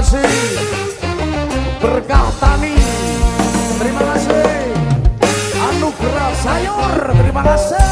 kasih. Berkah tani, terima kasih. Anugerah sayur, terima kasih.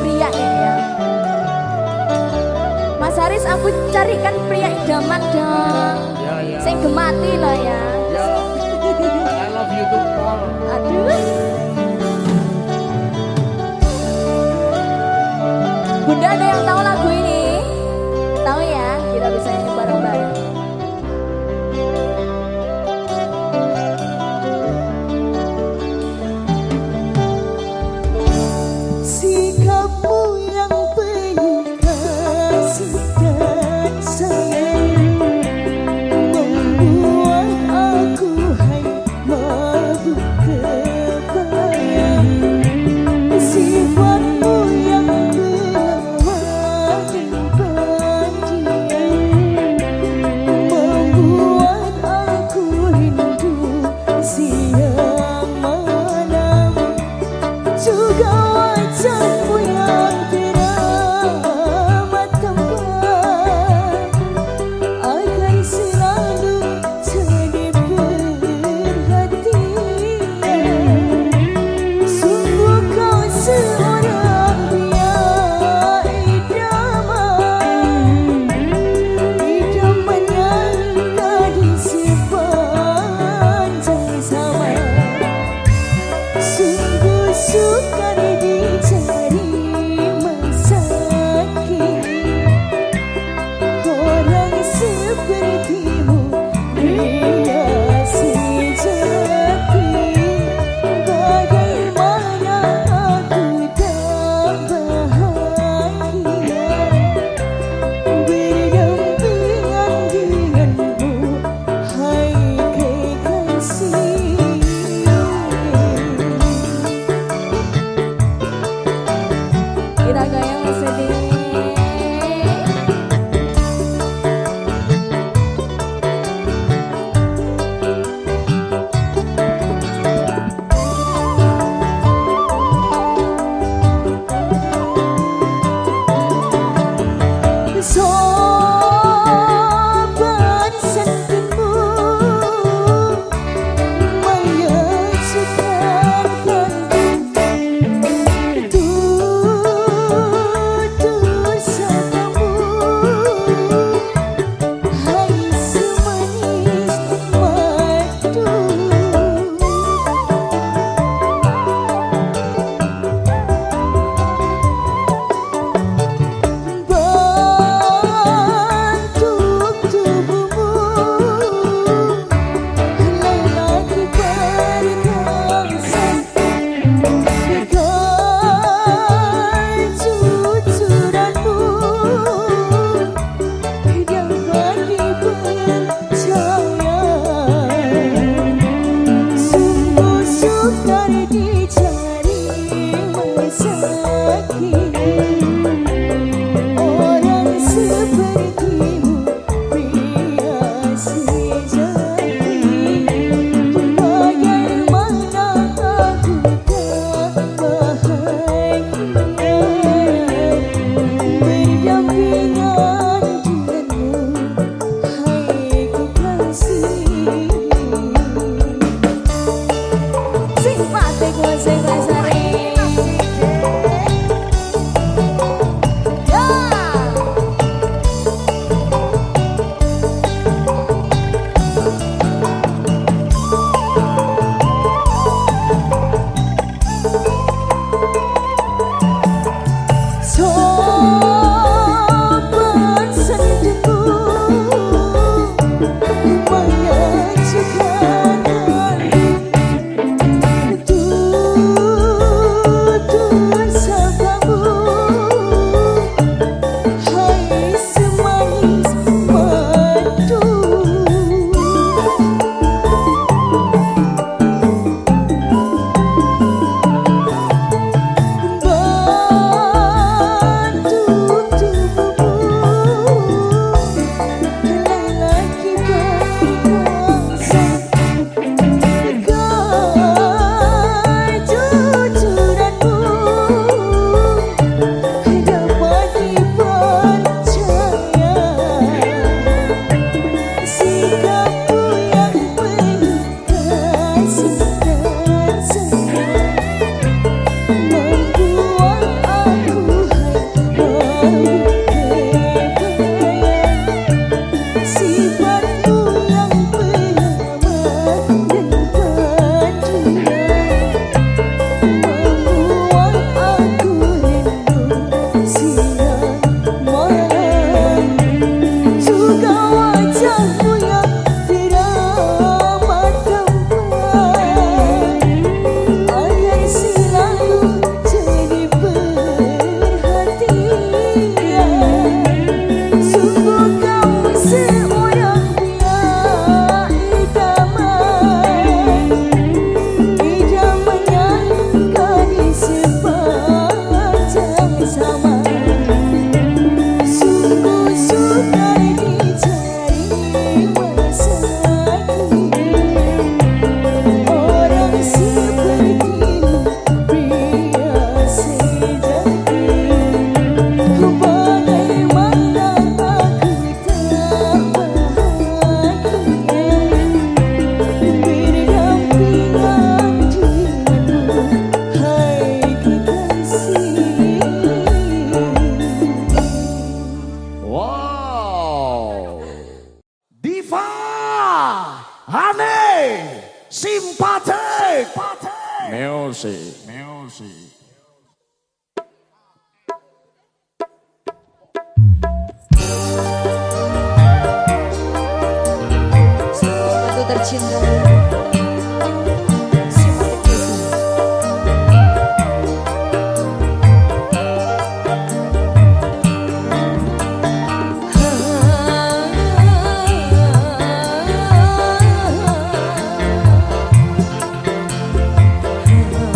pria ya. Mas Haris, aku carikan pria idaman dong. Ya. Sing gemati loh ya. Ya. I love you too, Paul. Aduh. Bunda, ada yang tahu lagu ini? Tahu ya? Kita bisa nyanyi bareng-bareng. Sikapmu yang penuh kasih dan sayang membuat aku mabuk kebayang. Sifatmu yang berlawan dan pendiam membuat aku rindu siang malam. Juga wajahmu yang teramat tampan akan selalu jadi perhatian. Sungguh kau seorang pria idaman, idaman yang gadis sepanjang zaman. Sungguh sukar dicari masa kini orang sepertimu, pria sejati. Bagaimana aku tak bahagia berdampingan denganmu, hai kekasih. Kita goyang sedih. Sopan santunmu menyaksikan tutur Music. Batu tercinta Simatik itu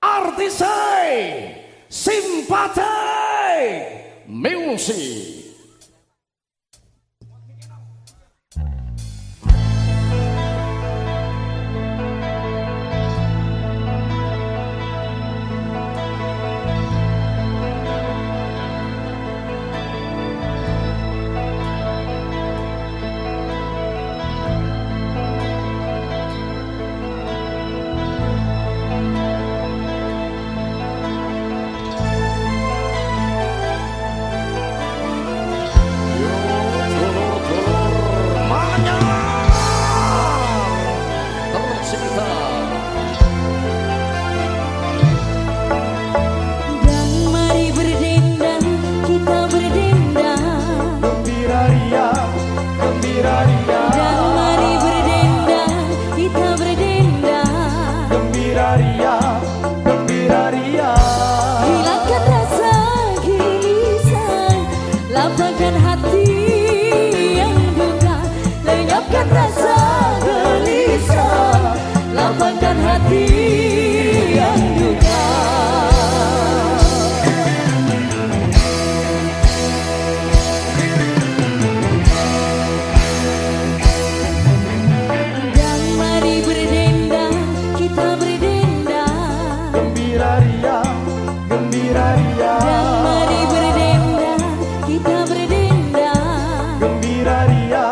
Artisai Simpatai Music. Lapangkan hati yang duka, lenyapkan rasa gelisah. Lapangkan hati yang duka. Dan mari berdendang, kita berdendang. Gembira ria, gembira ria. Dan mari berdendang, kita berdendang. Gembira ria,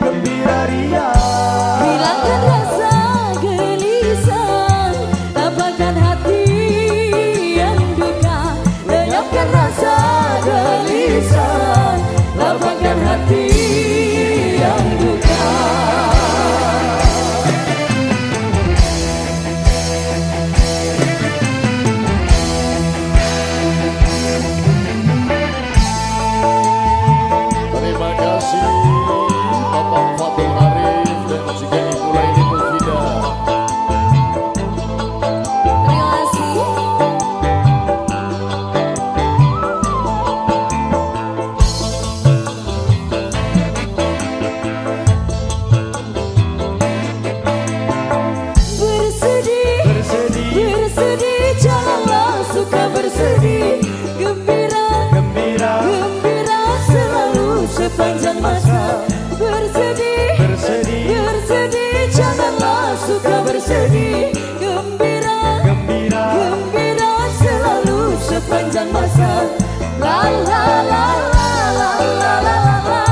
gembira ria. Hilangkan rasa gelisah, lapangkan hati yang duka, lenyapkan rasa gelisah, lapangkan hati yang duka. Terima kasih Bapak Fatul Arif dan juga Ibu Laini Mufida. Terima kasih. Bersedih, bersedih, janganlah suka bersedih. Gembira, gembira, gembira selalu sepanjang masa. Bersedih, bersedih, janganlah suka bersedih. Gembira, gembira, gembira selalu sepanjang masa. La la la la la la la la.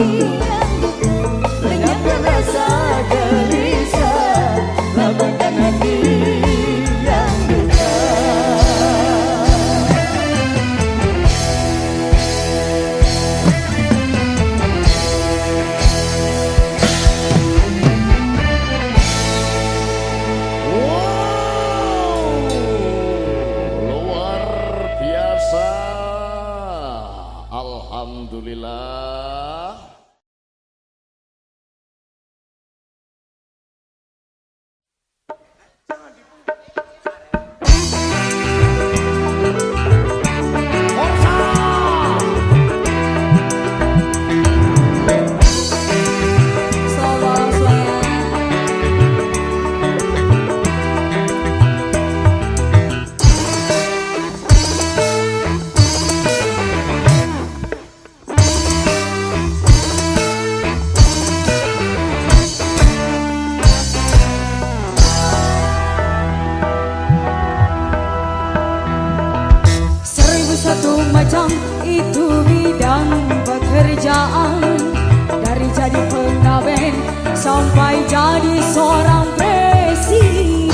yang bukan, lenyapkan rasa gelisah, lapangkan hati yang duka. Luar biasa. Alhamdulillah. Solo semuanya. Seribu satu macam itu bidang pekerjaan, dari jadi pengamen sampai jadi seorang presiden.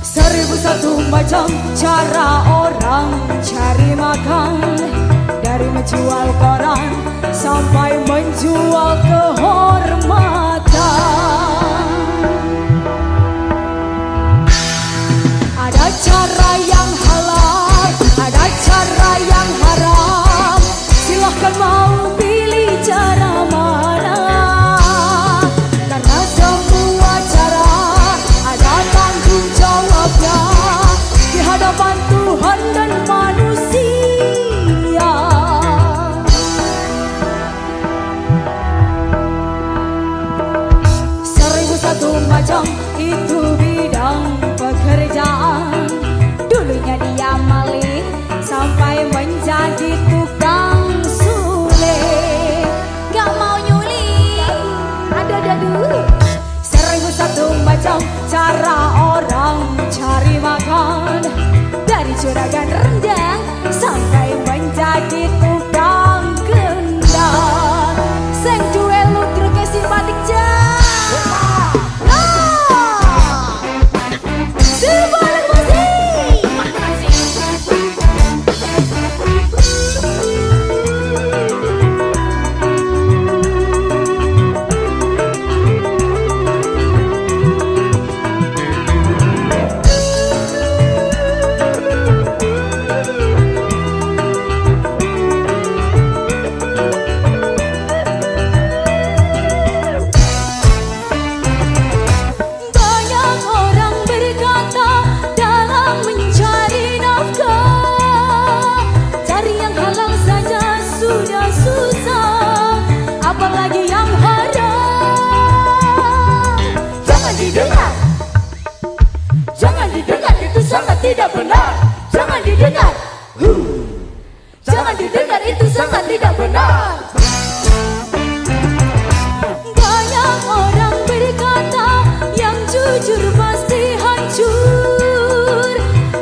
Seribu satu macam cara orang cari makan, dari menjual koran sampai menjual kehormatan. Ada cara yang halal, ada cara yang haram. Silahkan mau pilih cara mana, karena semua cara ada tanggung jawabnya di hadapan Tuhan dan manusia. Seribu satu macam itu bidang pekerjaan, dulunya dia maling sampai menjadi tukang suling. Gak mau nyuli, ada dulu. Seribu satu macam cara orang cari makan, dari juragan rendang sampai menjadi tukang gendang. Seng duel lu truknya simpatik jam. Sebalik musik. Banyak orang berkata dalam mencari nafkah, cari yang halal saja sudah susah, apalagi yang haram. Jangan didengar. Jangan didengar, itu sangat tidak benar. Jangan didengar. Jangan didengar, itu sangat tidak benar. Banyak orang berkata yang jujur pasti hancur,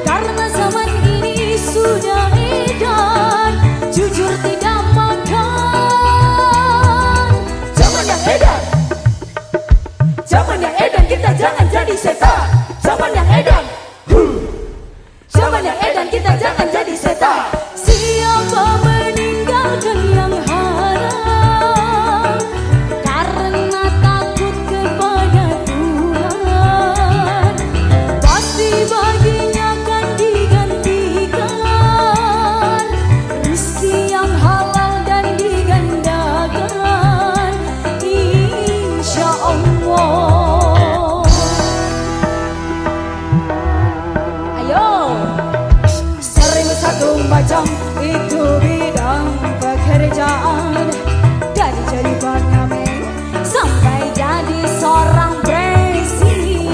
karena zaman ini sudah edan, jujur tidak makan. Zaman yang edan. Zaman yang edan, kita jangan jadi setan. Zaman yang edan. Zaman yang edan, kita jangan jadi setan. Siapa meninggalkan yang haram karena takut kepada Tuhan, pasti baginya akan digantikan rezeki yang halal dan digandakan, insya Allah. Ayo, seribu satu macam itu bidang pekerjaan, dari jadi pengamen sampai jadi seorang presiden.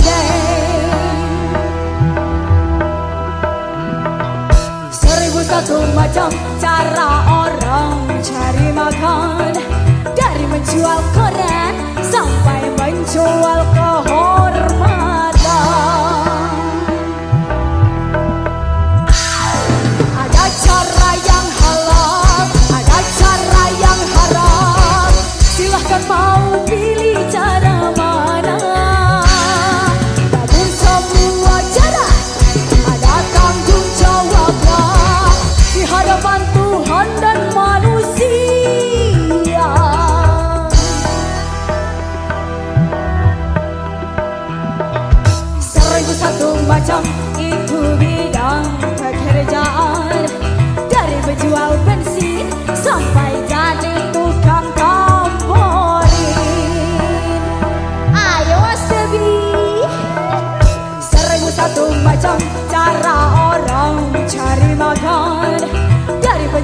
Seribu satu macam cara orang cari makan, dari menjual koran sampai menjual kehormatan. Ada cara yang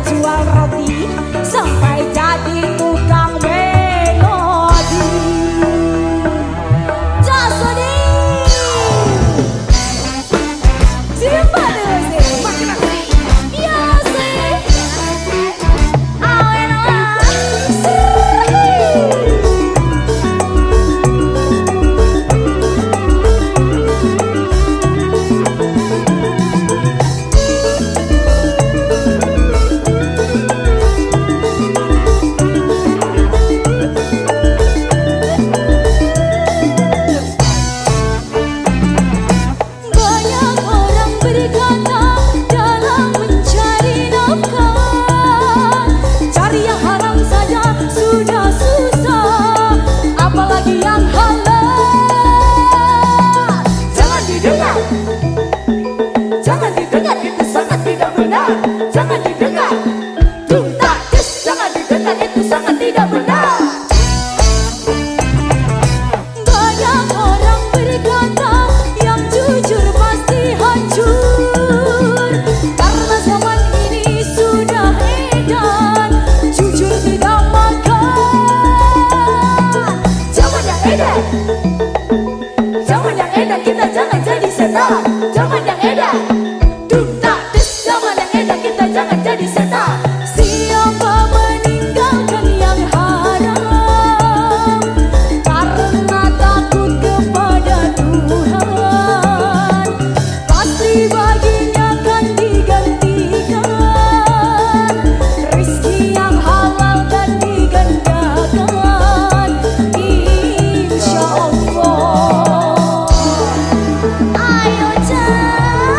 jual roti sampai jadi tukang melodi. Jasodi Simba dulu sih. Iya sih. Awen banyak orang berkata dalam mencari nafkah, cari yang haram saja sudah susah, apalagi yang halal. Jangan didengar, jangan didengar, itu sangat tidak benar. Jangan didengar, tuntak tis. Jangan didengar, itu sangat tidak benar. Banyak orang berkata yang jujur pasti hancur, karena zaman ini sudah edan jujur tidak makan. Zaman yang edan, zaman yang edan, kita jangan jadi setan. Zaman yang edan, tuntak tis. Zaman yang edan, kita jangan jadi setan. Siapa meninggalkan yang haram karena takut kepada Tuhan, pasti baginya kan digantikan rezeki yang halal dan digandakan, insya Allah. Ayo Cah,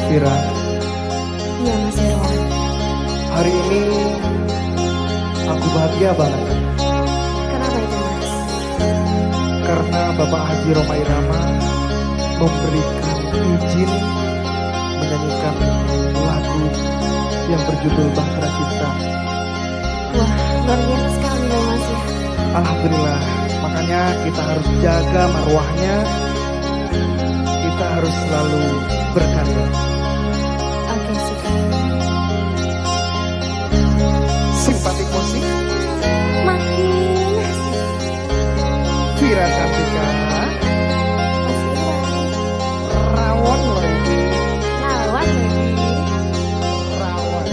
Vira, Iya Mas Irwan. hari ini aku bahagia banget Kenapa itu Mas? karena Bapak Haji Rhoma Irama memberikan izin menyanyikan lagu yang berjudul Bahtera Cinta. Wah, luar biasa sekali loh Mas ya. Alhamdulillah, makanya kita harus jaga marwahnya. Kita harus selalu berkarya. Oke sih. Simpatik musik Makin asik. Vira Cantika, Mas Irwan. rawon lagi, Lawan lagi. rawon.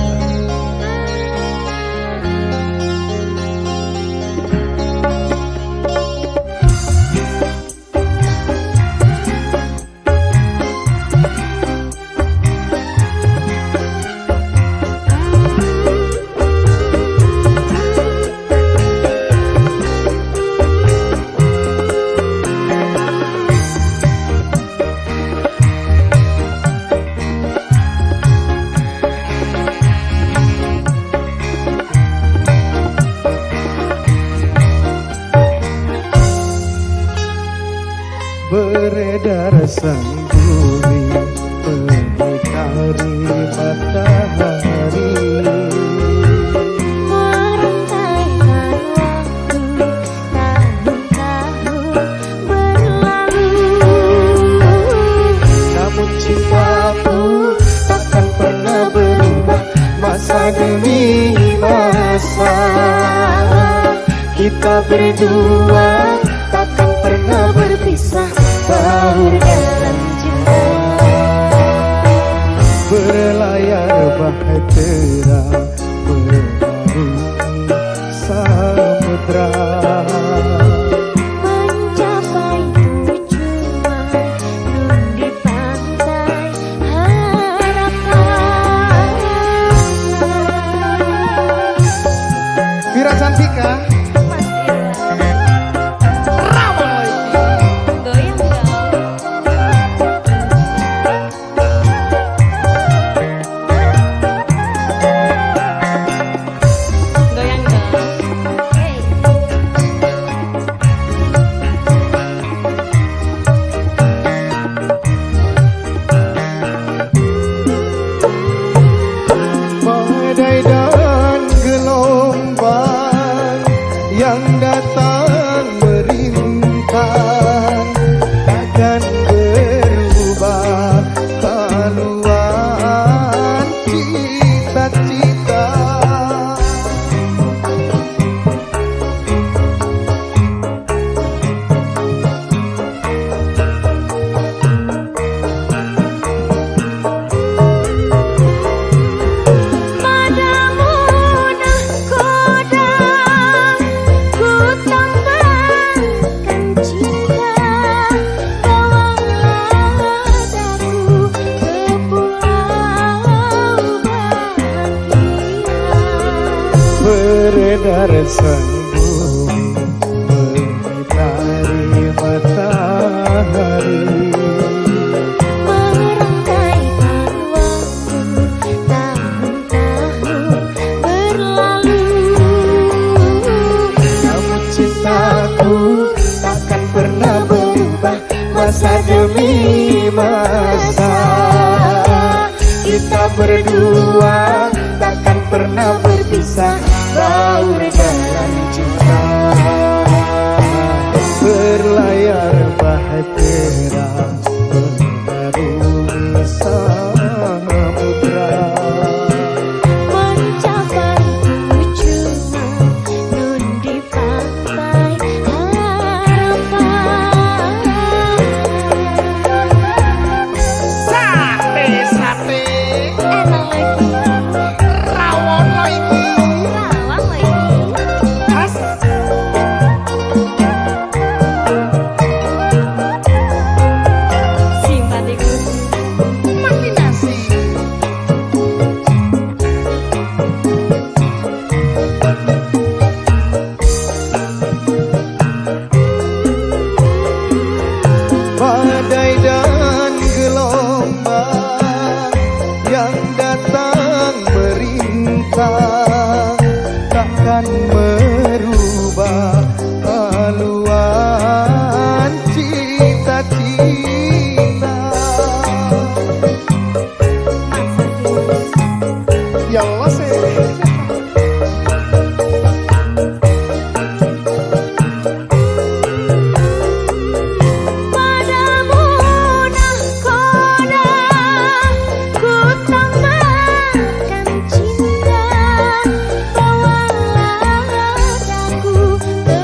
Beredar sang bumi mengitari matahari. Merentaikan waktu tahun-tahun berlalu. Namun cintaku takkan pernah berubah masa demi masa. Kita berdua takkan pernah berpisah sahur dalam cinta. Berlayar bahtera mengarungi samudra. Mencapai tujuan nun di pantai harapan. Vira Cantika, Mas Irwan. rawon lagi. Goyang dong. Goyang dong. Hey. Badai dan gelombang yang datang merintang takkan berubah haluan cita-cita. Padamu nahkoda ku tambahkan cinta. Bawanglah daku ke pulau bahagia. Beredar sang bumi mengitari matahari. Merentaikan waktu tahun-tahun berlalu. Namun cintaku takkan pernah berubah masa demi masa. Kita berdua takkan pernah berpisah sahur dalam cinta. akan merubah haluan cita-cita. Ya Allah sih. Padamu nahkoda ku tambahkan cinta, bawalah aku ke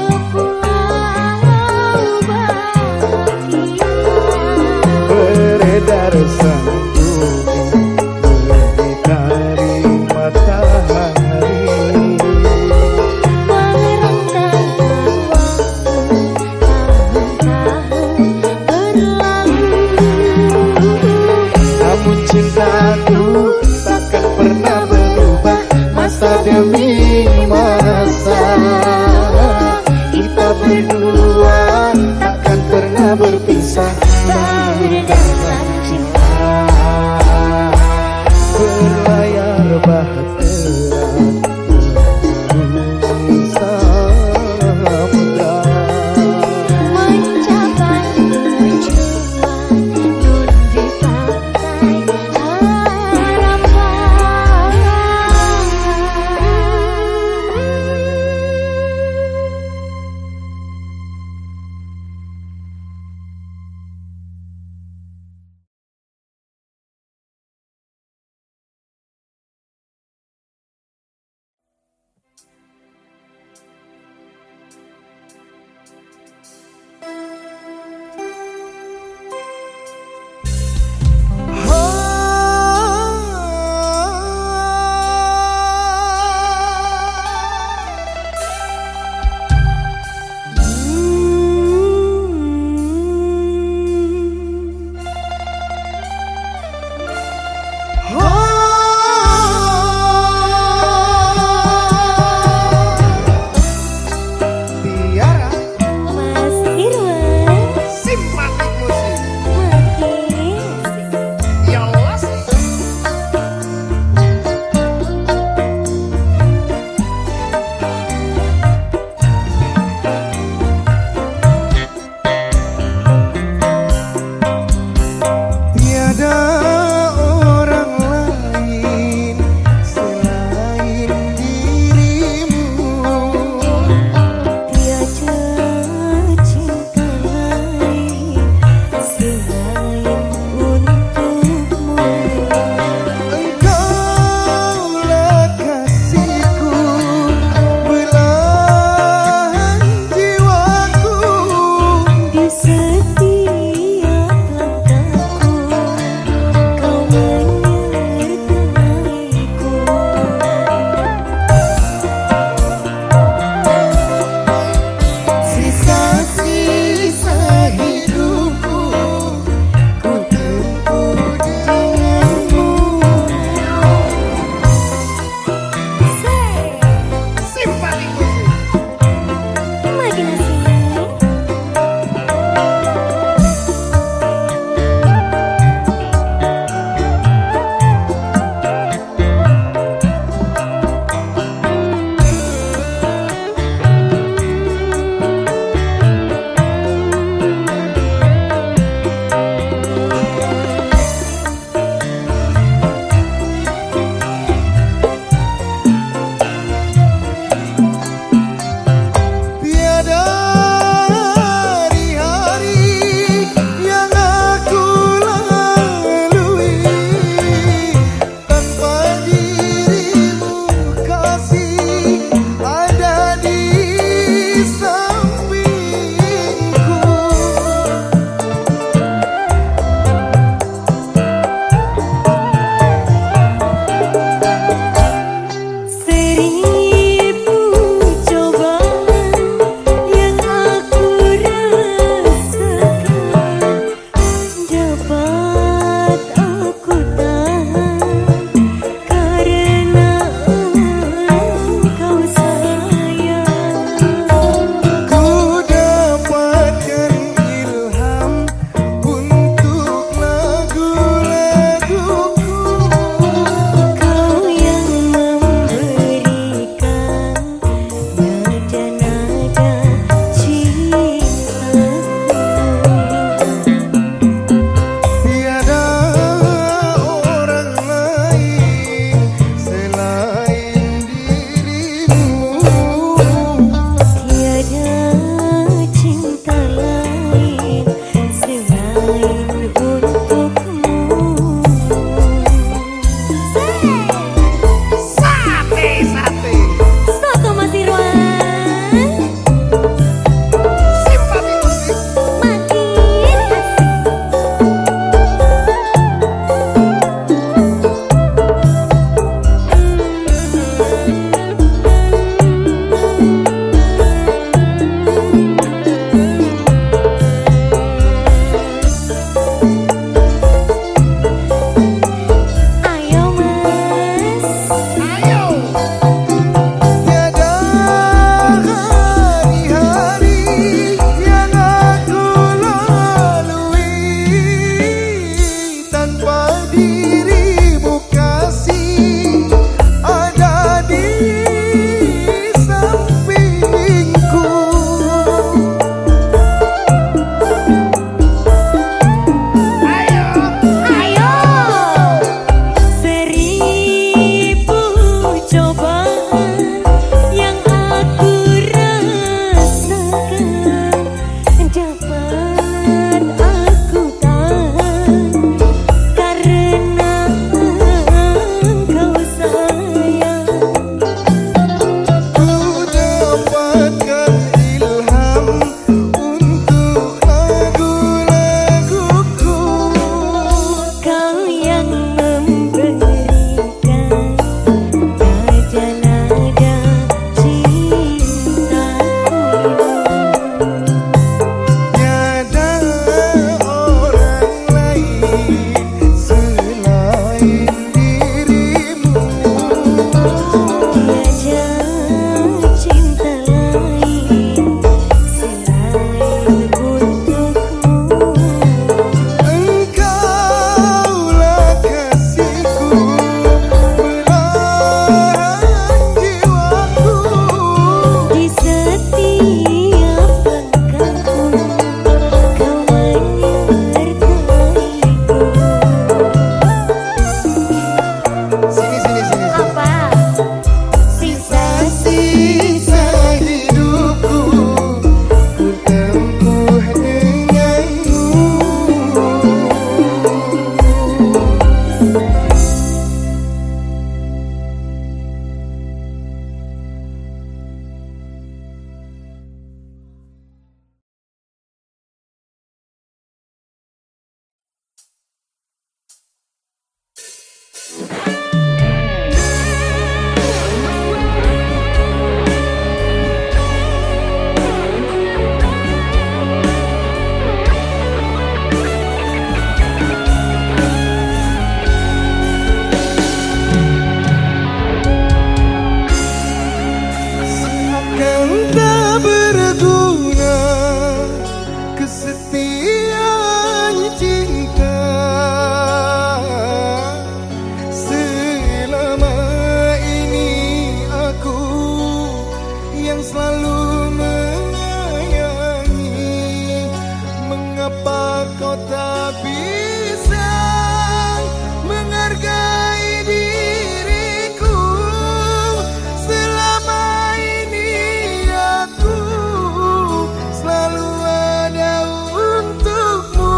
tak bisa menghargai diriku. Selama ini aku selalu ada untukmu.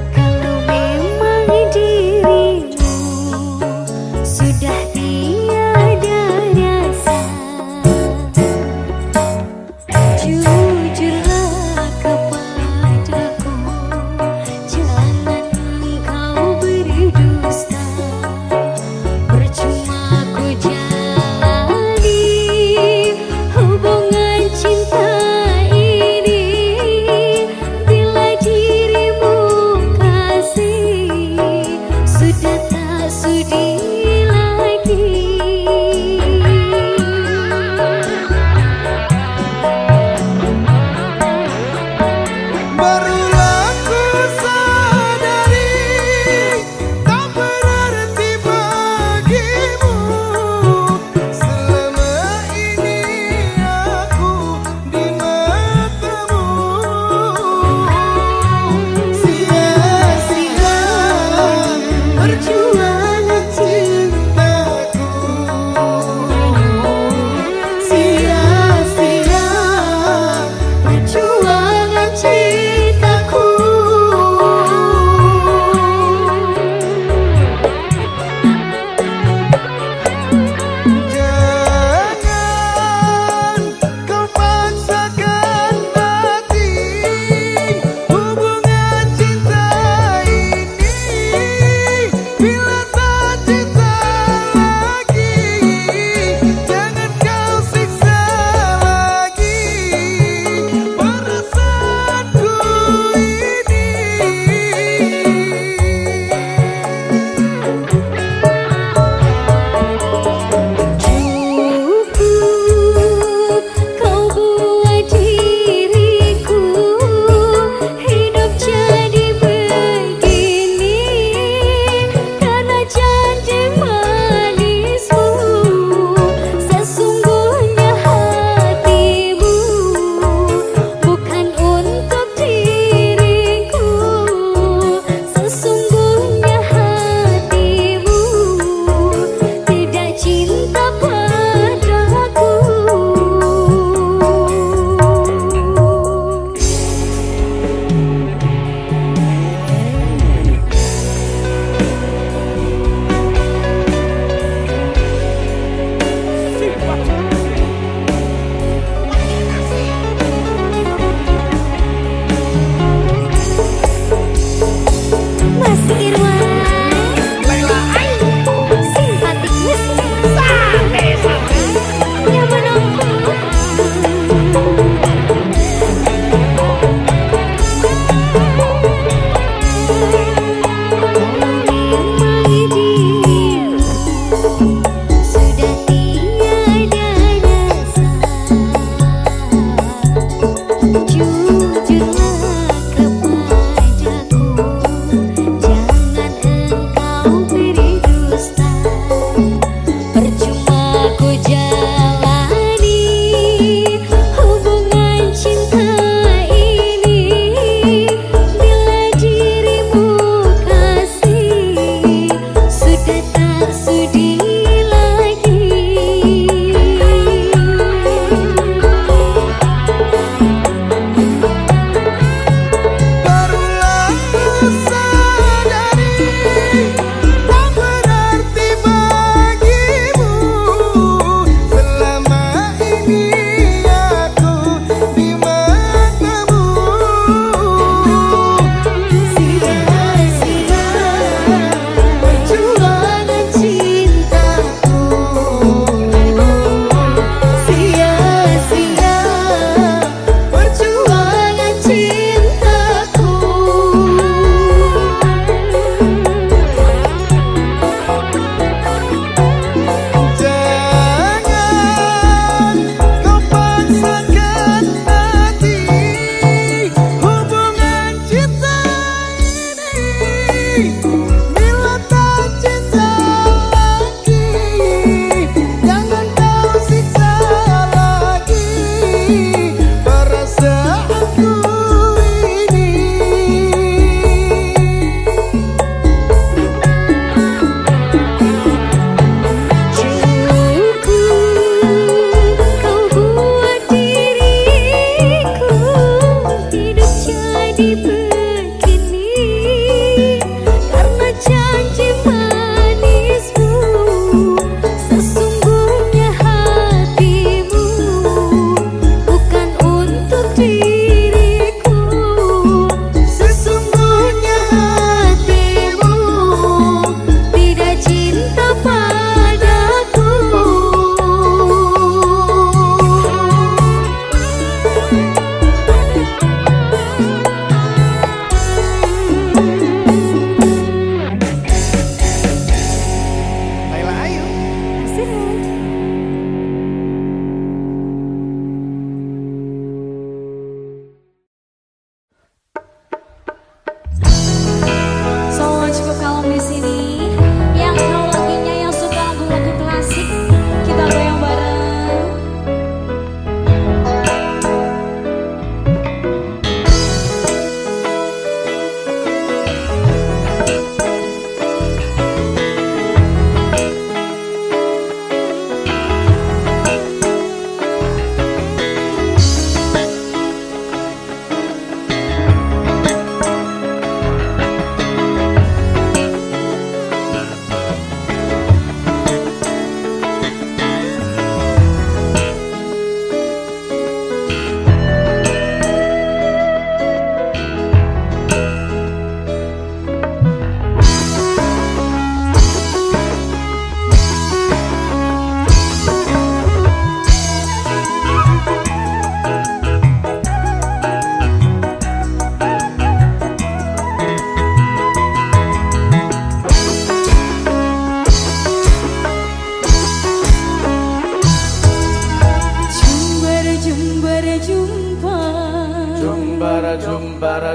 Kalau memang dirimu sudah tiada rasa,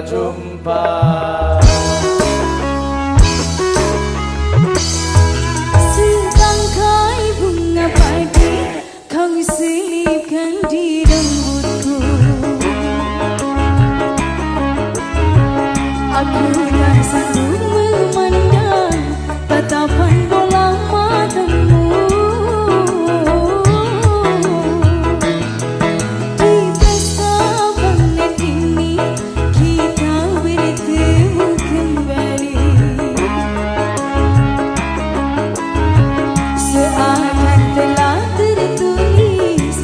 jumpa. Setangkai bunga padi kau selipkan di rambutku. Aku tak sanggup memandang tatapan bola matamu. Di pesta panen ini kita bertemu kembali. Seakan telah tertulis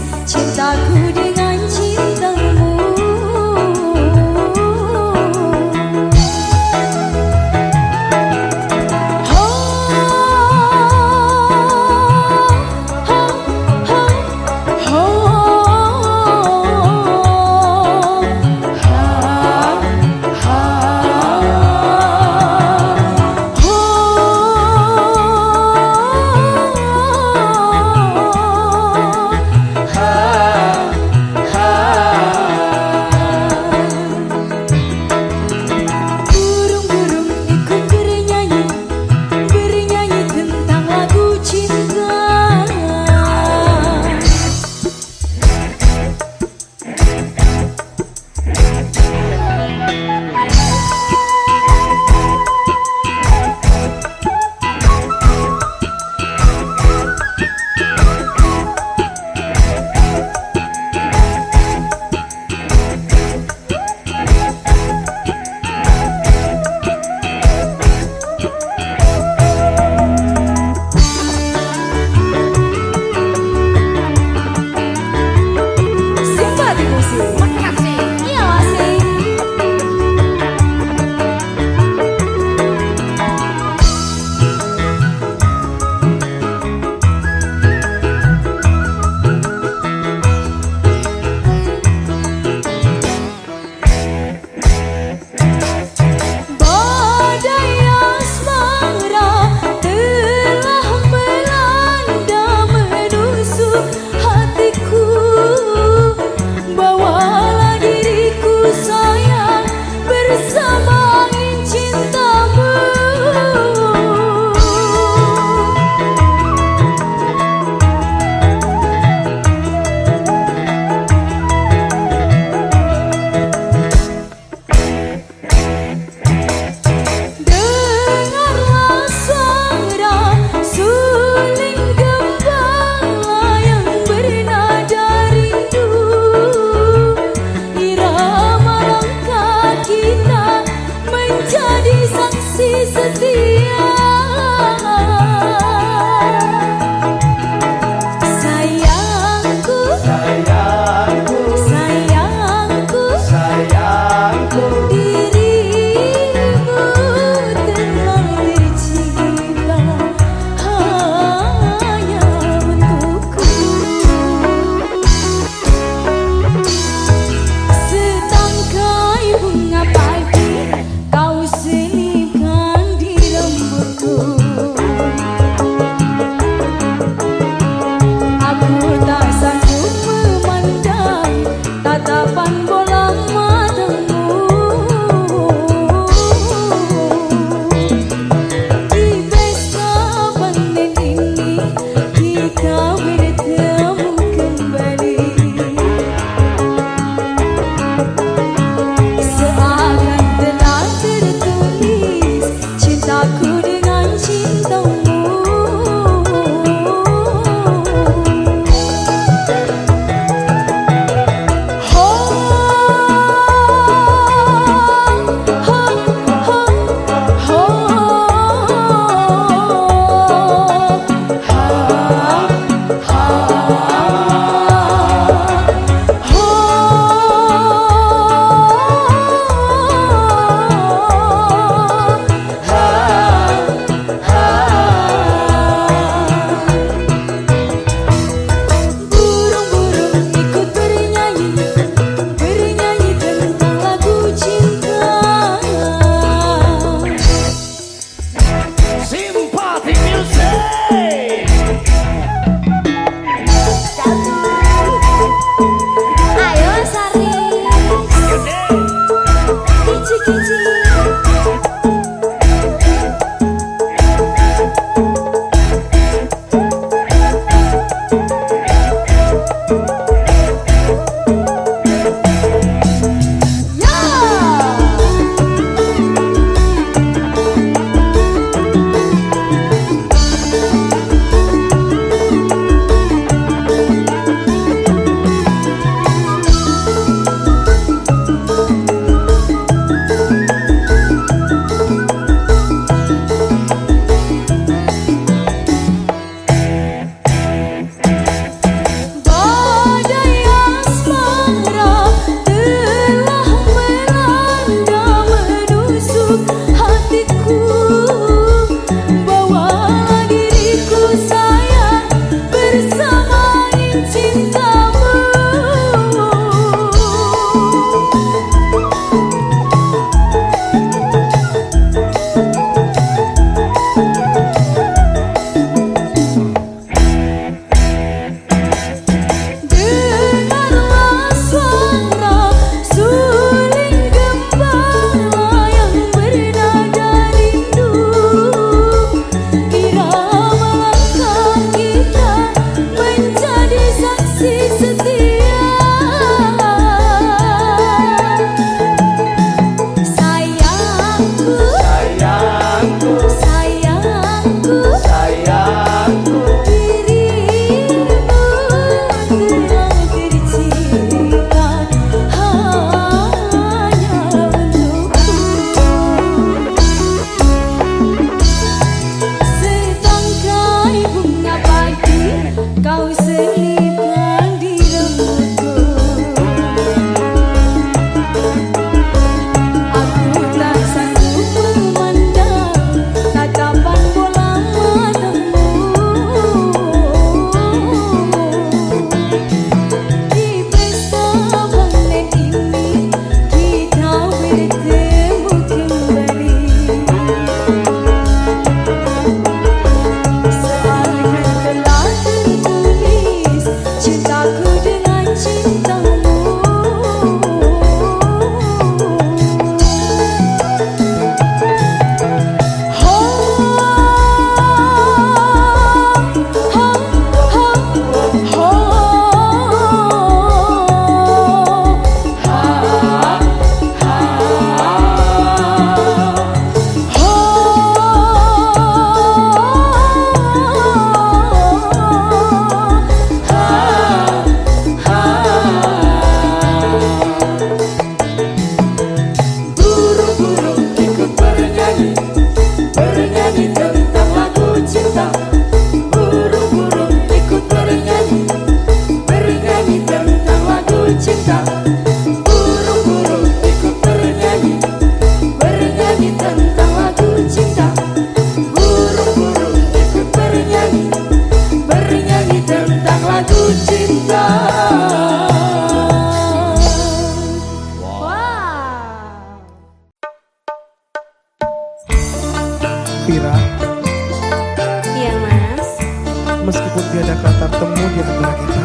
Meskipun tiada kata temu di antara kita,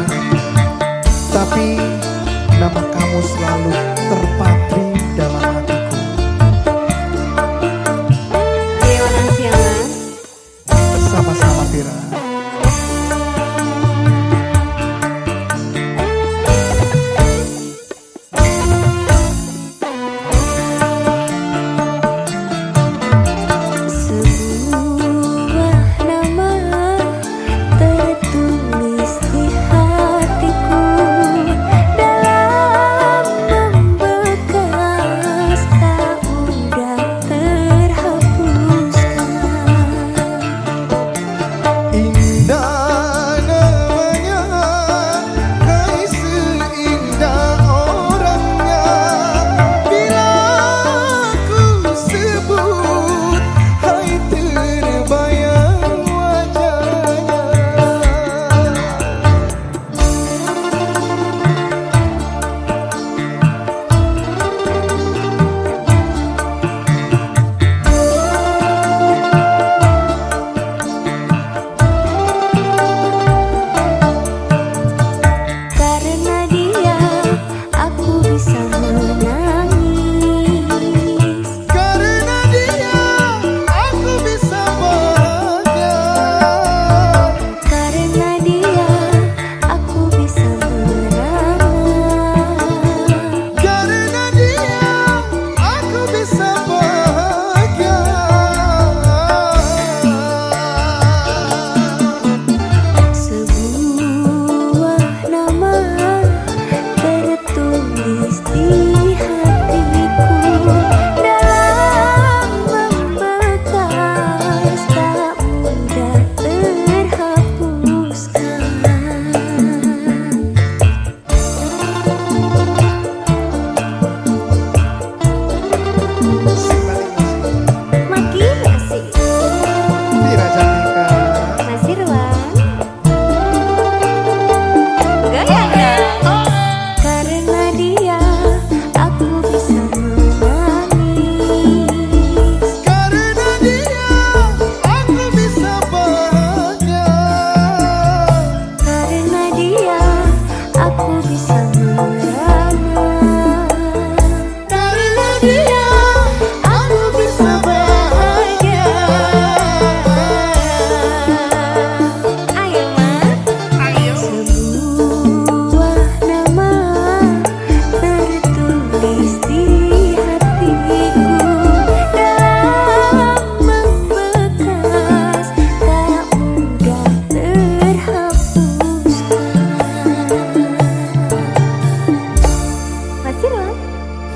tapi nama kamu selalu terpatri dalam hatiku. Terima kasih ya Mas. Sama-sama Vira.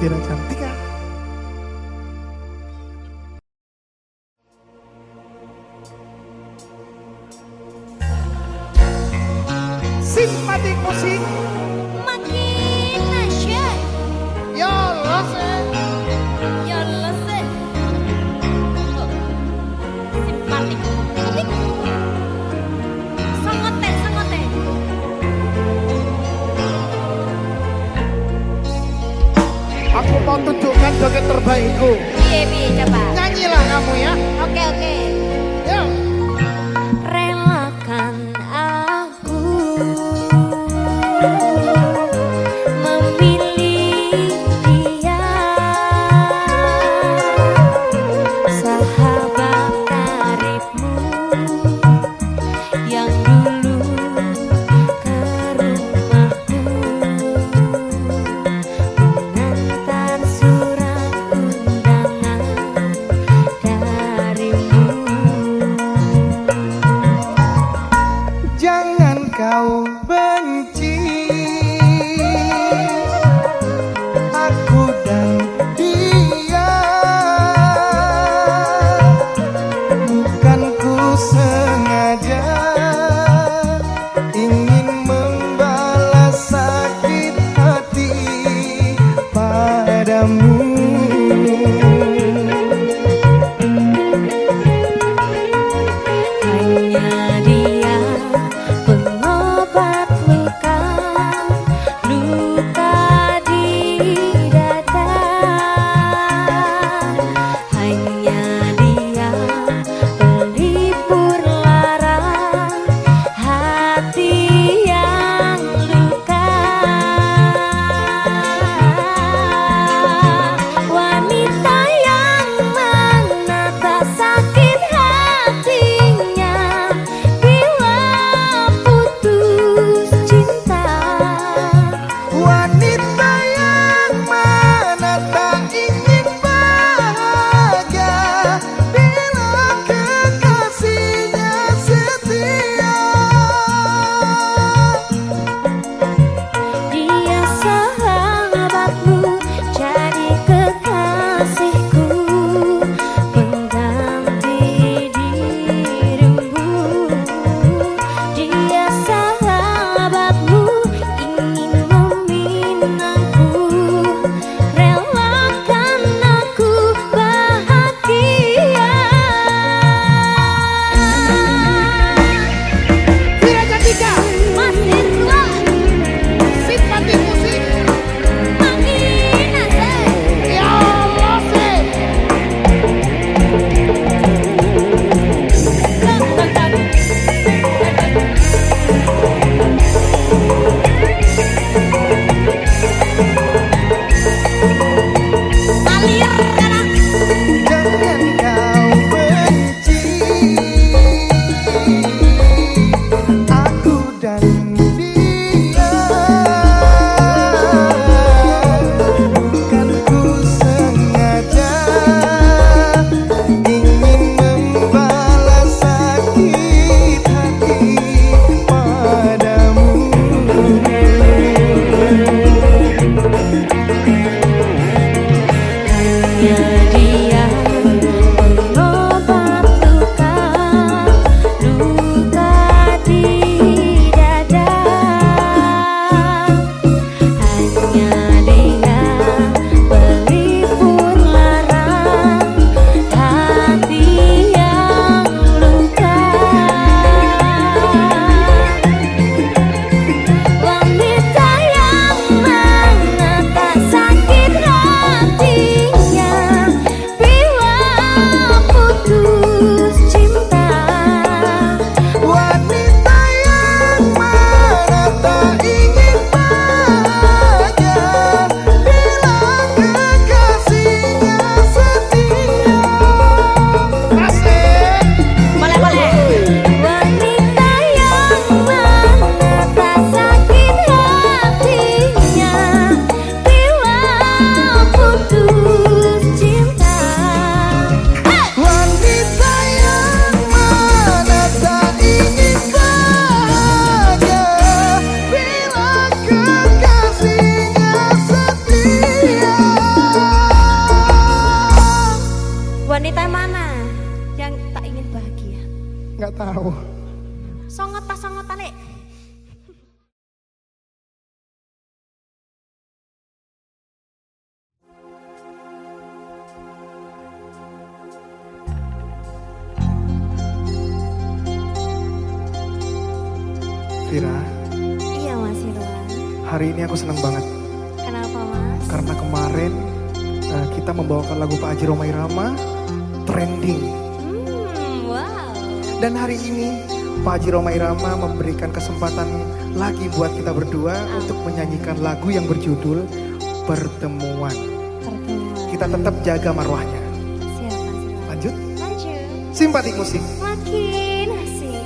Vira Cantika. Simpatik musik Makin nasyad. ya Allah Ya Allah sih. Simpatik. Mutik. Sangote, sangote. aku mau tunjukkan joget terbaikku. Piye coba. Nyanyilah kamu ya. Oke. Yuk. Relakan aku memilih dia, sahabat karibmu yang dulu ke rumahku mengantar surat undangan darimu. Jangan kau benci aku dan dia, bukan ku sengaja ingin membalas sakit hati padamu. Hanya dia pengobat ngotane. Vira, Iya Mas Irwan. hari ini aku senang banget Kenapa Mas? karena kemarin kita membawakan lagu Pak Haji Rhoma Irama trending. Wow. Dan hari ini Pak Haji Rhoma Irama memberikan kesempatan lagi buat kita berdua untuk menyanyikan lagu yang berjudul Pertemuan. Kita tetap jaga marwahnya. Siap Mas Irwan. Lanjut, Lanjut. simpatik musik. Makin asik.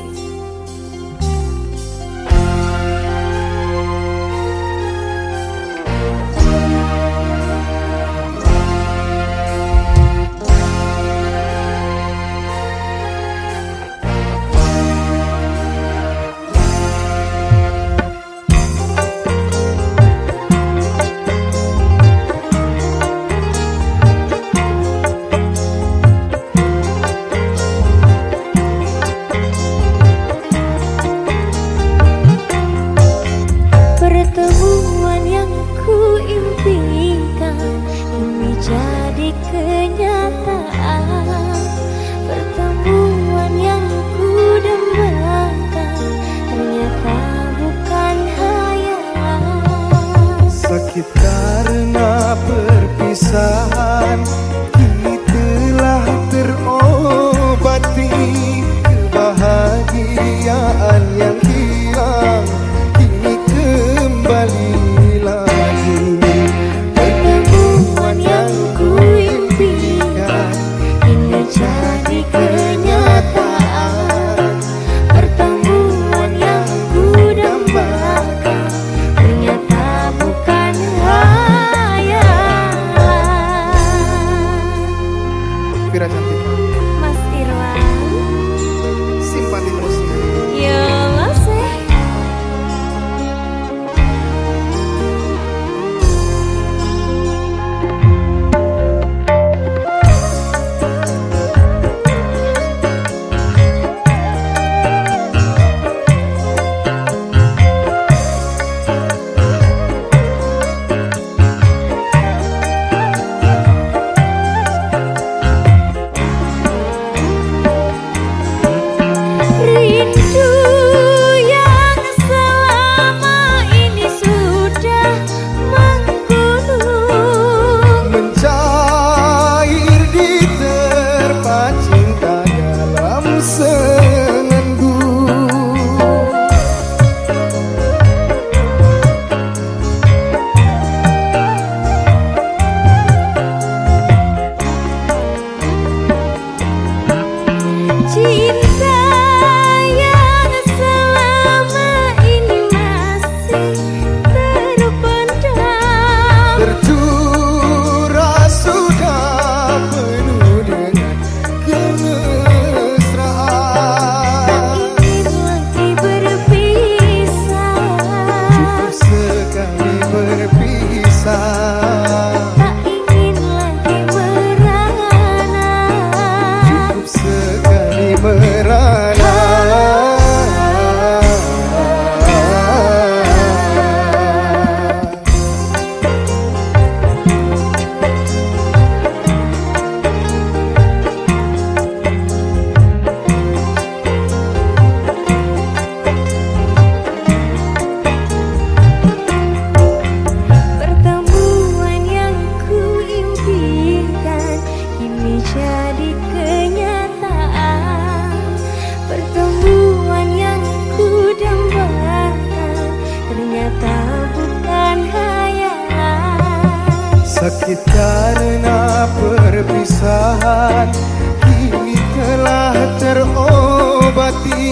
Pertemuan yang ku impikan kini jadi kenyataan. Pertemuan yang ku dambakan ternyata bukan hayalan. Sakit karena perpisahan, kini telah terobati. Kebahagiaan yang hilang kini kembali lagi. Pertemuan yang ku impikan kini jadi kenyataan. Pertemuan yang ku dambakan ternyata bukan hayalan. Vira cantik, Mas Irwan, simpatik musik. ya Mas rindu yang selama ini sudah menggunung. Mencair di terpa cinta dalam senandung. Cinta yang selama ini masih terpendam. Tercurah sudah penuh dengan kemesraan. Ingin lagi berpisah. Cukup sekali berpisah. Tak ingin lagi merana. Cukup sekali merana. Pertemuan yang ku impikan kini jadi kenyataan. Pertemuan yang ku dambakan ternyata bukan hayalan. Sakit karena perpisahan, kini telah terobati.